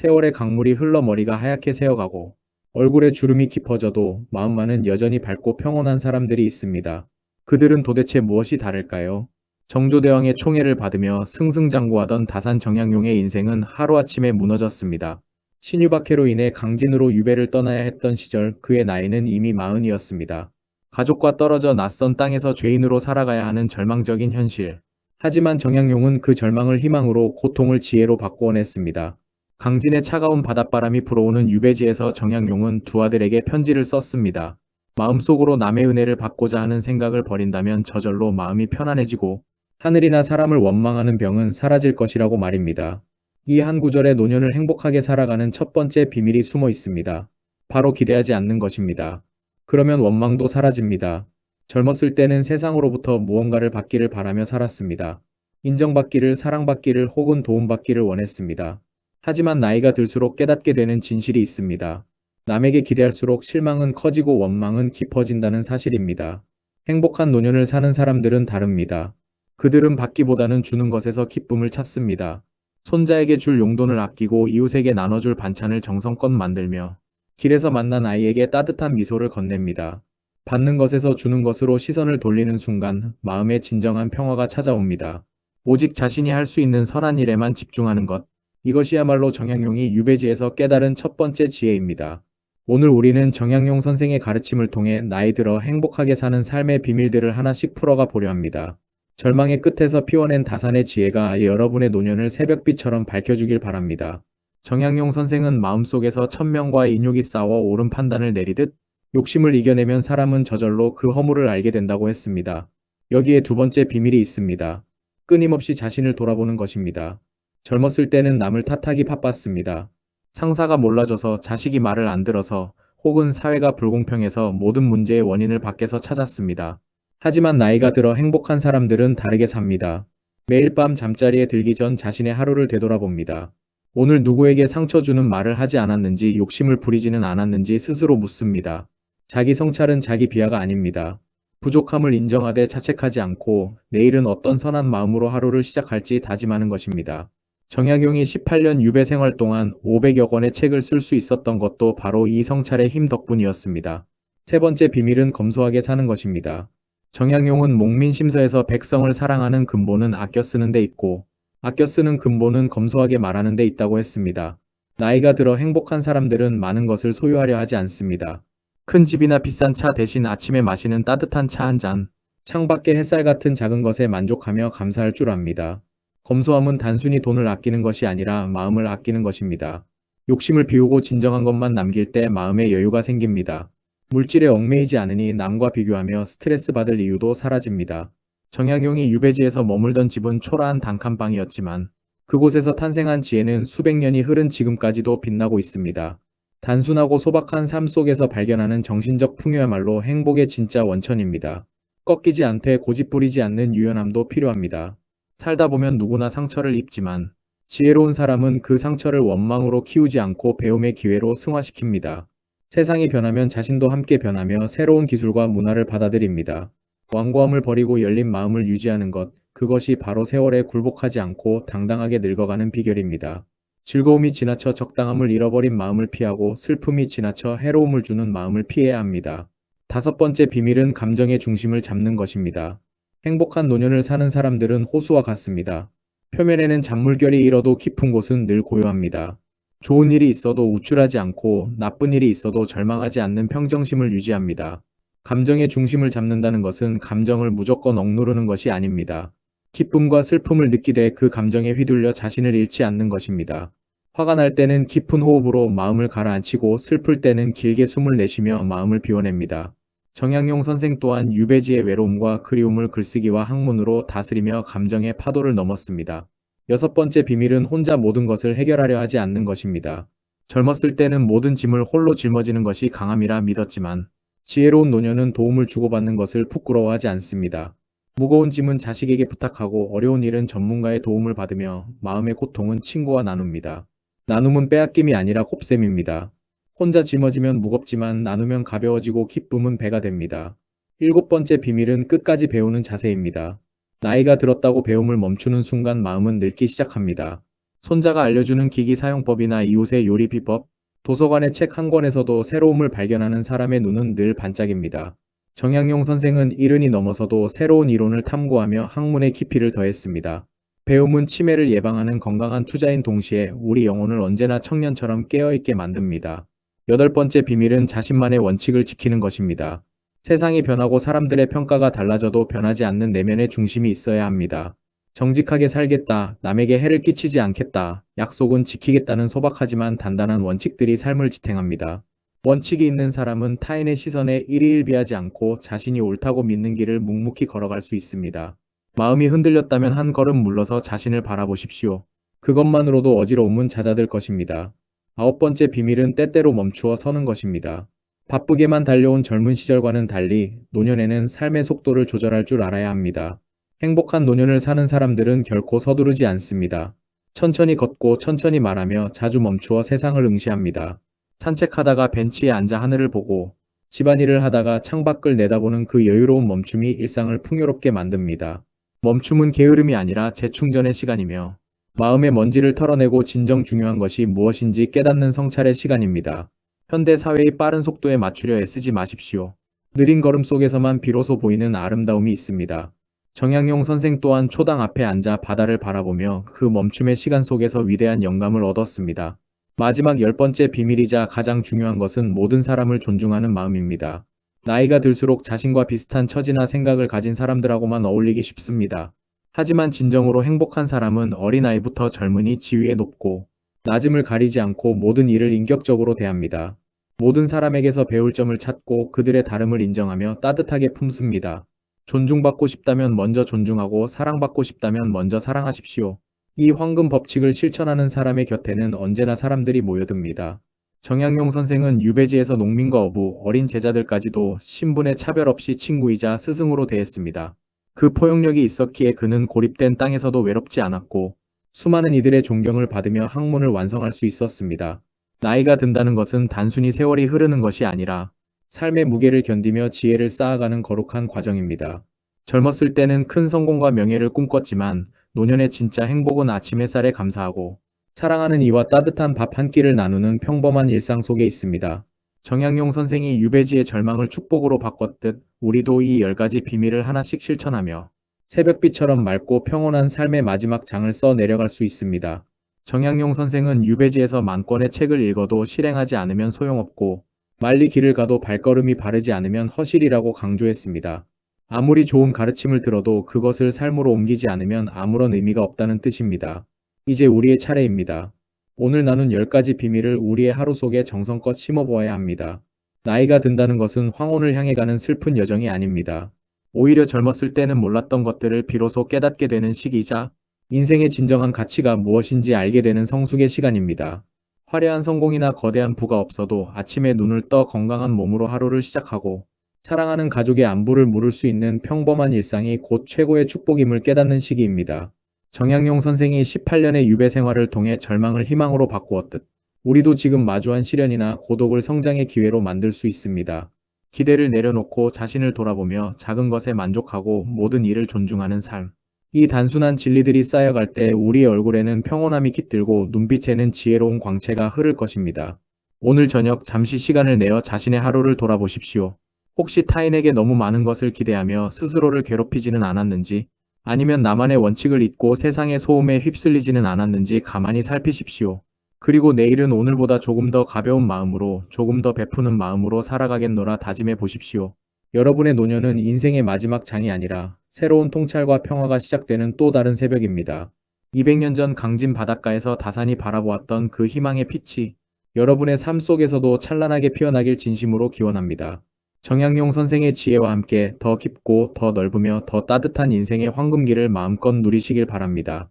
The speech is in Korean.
세월의 강물이 흘러 머리가 하얗게 새어가고 얼굴에 주름이 깊어져도 마음만은 여전히 밝고 평온한 사람들이 있습니다. 그들은 도대체 무엇이 다를까요? 정조대왕의 총애를 받으며 승승장구하던 다산 정약용의 인생은 하루아침에 무너졌습니다. 신유박해로 인해 강진으로 유배를 떠나야 했던 시절 그의 나이는 이미 40이었습니다. 가족과 떨어져 낯선 땅에서 죄인으로 살아가야 하는 절망적인 현실. 하지만 정약용은 그 절망을 희망으로, 고통을 지혜로 바꾸어냈습니다. 강진의 차가운 바닷바람이 불어오는 유배지에서 정약용은 두 아들에게 편지를 썼습니다. 마음속으로 남의 은혜를 받고자 하는 생각을 버린다면 저절로 마음이 편안해지고 하늘이나 사람을 원망하는 병은 사라질 것이라고 말입니다. 이 한 구절에 노년을 행복하게 살아가는 첫 번째 비밀이 숨어 있습니다. 바로 기대하지 않는 것입니다. 그러면 원망도 사라집니다. 젊었을 때는 세상으로부터 무언가를 받기를 바라며 살았습니다. 인정받기를, 사랑받기를 혹은 도움받기를 원했습니다. 하지만 나이가 들수록 깨닫게 되는 진실이 있습니다. 남에게 기대할수록 실망은 커지고 원망은 깊어진다는 사실입니다. 행복한 노년을 사는 사람들은 다릅니다. 그들은 받기보다는 주는 것에서 기쁨을 찾습니다. 손자에게 줄 용돈을 아끼고 이웃에게 나눠줄 반찬을 정성껏 만들며 길에서 만난 아이에게 따뜻한 미소를 건넵니다. 받는 것에서 주는 것으로 시선을 돌리는 순간 마음에 진정한 평화가 찾아옵니다. 오직 자신이 할 수 있는 선한 일에만 집중하는 것. 이것이야말로 정약용이 유배지에서 깨달은 첫 번째 지혜입니다. 오늘 우리는 정약용 선생의 가르침을 통해 나이 들어 행복하게 사는 삶의 비밀들을 하나씩 풀어가 보려 합니다. 절망의 끝에서 피워낸 다산의 지혜가 여러분의 노년을 새벽빛처럼 밝혀주길 바랍니다. 정약용 선생은 마음속에서 천명과 인욕이 싸워 옳은 판단을 내리듯 욕심을 이겨내면 사람은 저절로 그 허물을 알게 된다고 했습니다. 여기에 두 번째 비밀이 있습니다. 끊임없이 자신을 돌아보는 것입니다. 젊었을 때는 남을 탓하기 바빴습니다. 상사가 몰라줘서, 자식이 말을 안 들어서, 혹은 사회가 불공평해서 모든 문제의 원인을 밖에서 찾았습니다. 하지만 나이가 들어 행복한 사람들은 다르게 삽니다. 매일 밤 잠자리에 들기 전 자신의 하루를 되돌아봅니다. 오늘 누구에게 상처 주는 말을 하지 않았는지, 욕심을 부리지는 않았는지 스스로 묻습니다. 자기 성찰은 자기 비하가 아닙니다. 부족함을 인정하되 자책하지 않고 내일은 어떤 선한 마음으로 하루를 시작할지 다짐하는 것입니다. 정약용이 18년 유배 생활 동안 500여 권의 책을 쓸 수 있었던 것도 바로 이 성찰의 힘 덕분이었습니다. 세 번째 비밀은 검소하게 사는 것입니다. 정약용은 목민심서에서 백성을 사랑하는 근본은 아껴 쓰는 데 있고 아껴 쓰는 근본은 검소하게 말하는 데 있다고 했습니다. 나이가 들어 행복한 사람들은 많은 것을 소유하려 하지 않습니다. 큰 집이나 비싼 차 대신 아침에 마시는 따뜻한 차 한 잔, 창밖의 햇살 같은 작은 것에 만족하며 감사할 줄 압니다. 검소함은 단순히 돈을 아끼는 것이 아니라 마음을 아끼는 것입니다. 욕심을 비우고 진정한 것만 남길 때 마음의 여유가 생깁니다. 물질에 얽매이지 않으니 남과 비교하며 스트레스 받을 이유도 사라집니다. 정약용이 유배지에서 머물던 집은 초라한 단칸방이었지만 그곳에서 탄생한 지혜는 수백 년이 흐른 지금까지도 빛나고 있습니다. 단순하고 소박한 삶 속에서 발견하는 정신적 풍요야말로 행복의 진짜 원천입니다. 꺾이지 않되 고집부리지 않는 유연함도 필요합니다. 살다 보면 누구나 상처를 입지만 지혜로운 사람은 그 상처를 원망으로 키우지 않고 배움의 기회로 승화시킵니다. 세상이 변하면 자신도 함께 변하며 새로운 기술과 문화를 받아들입니다. 완고함을 버리고 열린 마음을 유지하는 것, 그것이 바로 세월에 굴복하지 않고 당당하게 늙어가는 비결입니다. 즐거움이 지나쳐 적당함을 잃어버린 마음을 피하고 슬픔이 지나쳐 해로움을 주는 마음을 피해야 합니다. 다섯 번째 비밀은 감정의 중심을 잡는 것입니다. 행복한 노년을 사는 사람들은 호수와 같습니다. 표면에는 잔물결이 일어도 깊은 곳은 늘 고요합니다. 좋은 일이 있어도 우쭐하지 않고 나쁜 일이 있어도 절망하지 않는 평정심을 유지합니다. 감정의 중심을 잡는다는 것은 감정을 무조건 억누르는 것이 아닙니다. 기쁨과 슬픔을 느끼되 그 감정에 휘둘려 자신을 잃지 않는 것입니다. 화가 날 때는 깊은 호흡으로 마음을 가라앉히고 슬플 때는 길게 숨을 내쉬며 마음을 비워냅니다. 정약용 선생 또한 유배지의 외로움과 그리움을 글쓰기와 학문으로 다스리며 감정의 파도를 넘었습니다. 여섯 번째 비밀은 혼자 모든 것을 해결하려 하지 않는 것입니다. 젊었을 때는 모든 짐을 홀로 짊어지는 것이 강함이라 믿었지만 지혜로운 노년은 도움을 주고받는 것을 부끄러워하지 않습니다. 무거운 짐은 자식에게 부탁하고 어려운 일은 전문가의 도움을 받으며 마음의 고통은 친구와 나눕니다. 나눔은 빼앗김이 아니라 곱셈입니다. 혼자 짊어지면 무겁지만 나누면 가벼워지고 기쁨은 배가 됩니다. 일곱 번째 비밀은 끝까지 배우는 자세입니다. 나이가 들었다고 배움을 멈추는 순간 마음은 늙기 시작합니다. 손자가 알려주는 기기 사용법이나 이웃의 요리 비법, 도서관의 책 한 권에서도 새로움을 발견하는 사람의 눈은 늘 반짝입니다. 정약용 선생은 70이 넘어서도 새로운 이론을 탐구하며 학문의 깊이를 더했습니다. 배움은 치매를 예방하는 건강한 투자인 동시에 우리 영혼을 언제나 청년처럼 깨어있게 만듭니다. 여덟 번째 비밀은 자신만의 원칙을 지키는 것입니다. 세상이 변하고 사람들의 평가가 달라져도 변하지 않는 내면의 중심이 있어야 합니다. 정직하게 살겠다, 남에게 해를 끼치지 않겠다, 약속은 지키겠다는 소박하지만 단단한 원칙들이 삶을 지탱합니다. 원칙이 있는 사람은 타인의 시선에 일희일비하지 않고 자신이 옳다고 믿는 길을 묵묵히 걸어갈 수 있습니다. 마음이 흔들렸다면 한 걸음 물러서 자신을 바라보십시오. 그것만으로도 어지러움은 잦아들 것입니다. 아홉 번째 비밀은 때때로 멈추어 서는 것입니다. 바쁘게만 달려온 젊은 시절과는 달리 노년에는 삶의 속도를 조절할 줄 알아야 합니다. 행복한 노년을 사는 사람들은 결코 서두르지 않습니다. 천천히 걷고 천천히 말하며 자주 멈추어 세상을 응시합니다. 산책하다가 벤치에 앉아 하늘을 보고 집안일을 하다가 창밖을 내다보는 그 여유로운 멈춤이 일상을 풍요롭게 만듭니다. 멈춤은 게으름이 아니라 재충전의 시간이며 마음의 먼지를 털어내고 진정 중요한 것이 무엇인지 깨닫는 성찰의 시간입니다. 현대 사회의 빠른 속도에 맞추려 애쓰지 마십시오. 느린 걸음 속에서만 비로소 보이는 아름다움이 있습니다. 정약용 선생 또한 초당 앞에 앉아 바다를 바라보며 그 멈춤의 시간 속에서 위대한 영감을 얻었습니다. 마지막 열 번째 비밀이자 가장 중요한 것은 모든 사람을 존중하는 마음입니다. 나이가 들수록 자신과 비슷한 처지나 생각을 가진 사람들하고만 어울리기 쉽습니다. 하지만 진정으로 행복한 사람은 어린아이부터 젊은이 지위에 높고 낮음을 가리지 않고 모든 일을 인격적으로 대합니다. 모든 사람에게서 배울 점을 찾고 그들의 다름을 인정하며 따뜻하게 품습니다. 존중받고 싶다면 먼저 존중하고 사랑받고 싶다면 먼저 사랑하십시오. 이 황금 법칙을 실천하는 사람의 곁에는 언제나 사람들이 모여듭니다. 정약용 선생은 유배지에서 농민과 어부, 어린 제자들까지도 신분의 차별 없이 친구이자 스승으로 대했습니다. 그 포용력이 있었기에 그는 고립된 땅에서도 외롭지 않았고 수많은 이들의 존경을 받으며 학문을 완성할 수 있었습니다. 나이가 든다는 것은 단순히 세월이 흐르는 것이 아니라 삶의 무게를 견디며 지혜를 쌓아가는 거룩한 과정입니다. 젊었을 때는 큰 성공과 명예를 꿈꿨지만 노년의 진짜 행복은 아침 햇살에 감사하고 사랑하는 이와 따뜻한 밥 한 끼를 나누는 평범한 일상 속에 있습니다. 정약용 선생이 유배지의 절망을 축복으로 바꿨듯 우리도 이 10가지 비밀을 하나씩 실천하며 새벽빛처럼 맑고 평온한 삶의 마지막 장을 써 내려갈 수 있습니다. 정약용 선생은 유배지에서 만 권의 책을 읽어도 실행하지 않으면 소용없고 말리 길을 가도 발걸음이 바르지 않으면 허실이라고 강조했습니다. 아무리 좋은 가르침을 들어도 그것을 삶으로 옮기지 않으면 아무런 의미가 없다는 뜻입니다. 이제 우리의 차례입니다. 오늘 나눈 10가지 비밀을 우리의 하루 속에 정성껏 심어보아야 합니다. 나이가 든다는 것은 황혼을 향해 가는 슬픈 여정이 아닙니다. 오히려 젊었을 때는 몰랐던 것들을 비로소 깨닫게 되는 시기이자 인생의 진정한 가치가 무엇인지 알게 되는 성숙의 시간입니다. 화려한 성공이나 거대한 부가 없어도 아침에 눈을 떠 건강한 몸으로 하루를 시작하고 사랑하는 가족의 안부를 물을 수 있는 평범한 일상이 곧 최고의 축복임을 깨닫는 시기입니다. 정약용 선생이 18년의 유배 생활을 통해 절망을 희망으로 바꾸었듯 우리도 지금 마주한 시련이나 고독을 성장의 기회로 만들 수 있습니다. 기대를 내려놓고 자신을 돌아보며 작은 것에 만족하고 모든 일을 존중하는 삶. 이 단순한 진리들이 쌓여갈 때 우리의 얼굴에는 평온함이 깃들고 눈빛에는 지혜로운 광채가 흐를 것입니다. 오늘 저녁 잠시 시간을 내어 자신의 하루를 돌아보십시오. 혹시 타인에게 너무 많은 것을 기대하며 스스로를 괴롭히지는 않았는지, 아니면 나만의 원칙을 잊고 세상의 소음에 휩쓸리지는 않았는지 가만히 살피십시오. 그리고 내일은 오늘보다 조금 더 가벼운 마음으로, 조금 더 베푸는 마음으로 살아가겠노라 다짐해 보십시오. 여러분의 노년은 인생의 마지막 장이 아니라 새로운 통찰과 평화가 시작되는 또 다른 새벽입니다. 200년 전 강진 바닷가에서 다산이 바라보았던 그 희망의 빛이 여러분의 삶 속에서도 찬란하게 피어나길 진심으로 기원합니다. 정약용 선생의 지혜와 함께 더 깊고 더 넓으며 더 따뜻한 인생의 황금기를 마음껏 누리시길 바랍니다.